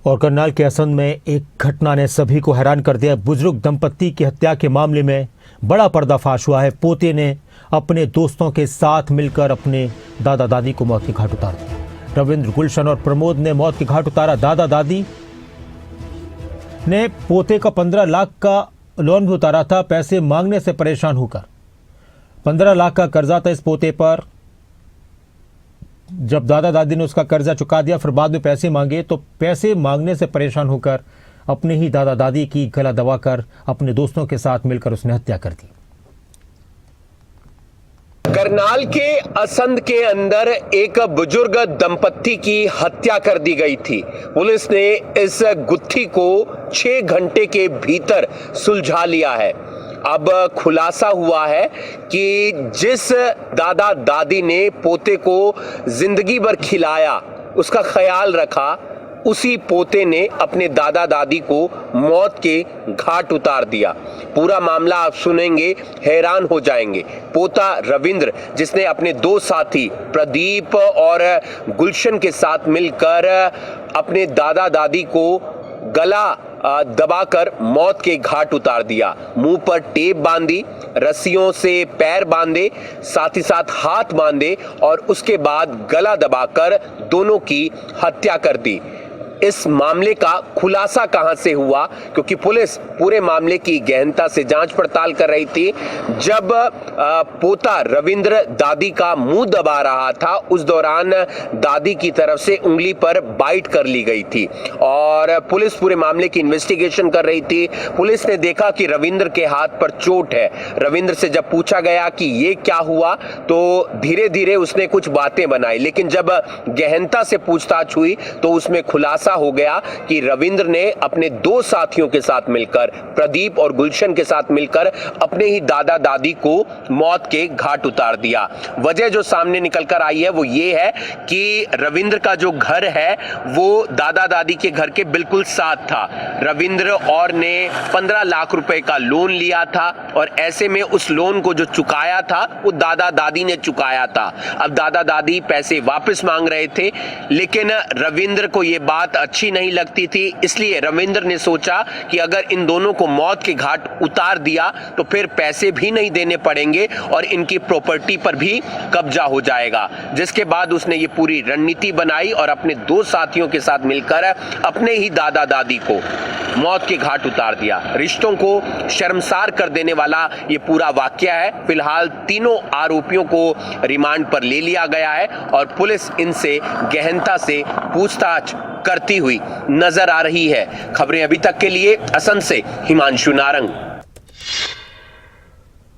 और करनाल के असंध में एक घटना ने सभी को हैरान कर दिया। बुजुर्ग दंपत्ति की हत्या के मामले में बड़ा पर्दाफाश हुआ है। पोते ने अपने दोस्तों के साथ मिलकर अपने दादा दादी को मौत के घाट उतार दिया। रविंद्र, गुलशन और प्रमोद ने मौत के घाट उतारा। दादा दादी ने पोते का 15 लाख का लोन भी उतारा था, पैसे मांगने से परेशान होकर। 15 लाख का कर्जा था इस पोते पर। जब दादा दादी ने उसका कर्जा चुका दिया, फिर बाद में पैसे मांगे, तो पैसे मांगने से परेशान होकर अपने ही दादा दादी की गला दबाकर अपने दोस्तों के साथ मिलकर उसने हत्या कर दी। करनाल के असंध के अंदर एक बुजुर्ग दंपत्ति की हत्या कर दी गई थी। पुलिस ने इस गुत्थी को 6 घंटे के भीतर सुलझा लिया है। अब खुलासा हुआ है कि जिस दादा दादी ने पोते को जिंदगी भर खिलाया, उसका ख्याल रखा, उसी पोते ने अपने दादा दादी को मौत के घाट उतार दिया। पूरा मामला आप सुनेंगे, हैरान हो जाएंगे। पोता रविंद्र, जिसने अपने 2 साथी प्रदीप और गुलशन के साथ मिलकर अपने दादा दादी को गला दबाकर मौत के घाट उतार दिया। मुंह पर टेप बांधी, रस्सियों से पैर बांधे, साथ ही साथ हाथ बांधे और उसके बाद गला दबाकर दोनों की हत्या कर दी। इस मामले का खुलासा कहां से हुआ? क्योंकि पुलिस पूरे मामले की गहनता से जांच पड़ताल कर रही थी। जब पोता रविंद्र दादी का मुंह दबा रहा था, उस दौरान दादी की तरफ से उंगली पर बाइट कर ली गई थी और पुलिस पूरे मामले की इन्वेस्टिगेशन कर रही थी। पुलिस ने देखा कि रविंद्र के हाथ पर चोट है। रविंद्र से जब पूछा गया कि ये क्या हुआ, तो धीरे धीरे उसने कुछ बातें बनाई, लेकिन जब गहनता से पूछताछ हुई तो उसमें खुलासा हो गया कि रविंद्र ने अपने 2 साथियों के साथ मिलकर, प्रदीप और गुलशन के साथ मिलकर, अपने ही दादा दादी को मौत के घाट उतार दिया। वजह जो सामने निकल कर आई है वो ये है कि रविंद्र का जो घर है वो दादा दादी के घर के बिल्कुल साथ था। रविंद्र और ने 15 लाख रुपए का लोन लिया था और ऐसे में उस लोन को जो चुकाया था वो दादा दादी ने चुकाया था। अब दादा दादी पैसे वापस मांग रहे थे, लेकिन रविंद्र को ये बात अच्छी नहीं लगती थी। इसलिए रविंद्र ने सोचा कि अगर इन दोनों को मौत के घाट उतार दिया तो फिर पैसे भी नहीं देने पड़ेंगे और इनकी प्रॉपर्टी पर भी कब्जा हो जाएगा। जिसके बाद उसने ये पूरी रणनीति बनाई और अपने 2 साथियों के साथ मिलकर अपने ही दादा दादी को मौत के घाट उतार दिया। रिश्तों को शर्मसार कर देने वाला ये पूरा वाकया है। फिलहाल तीनों आरोपियों को रिमांड पर ले लिया गया है और पुलिस इनसे गहनता से पूछताछ करती हुई नजर आ रही है। खबरें अभी तक के लिए असंध से हिमांशु नारंग।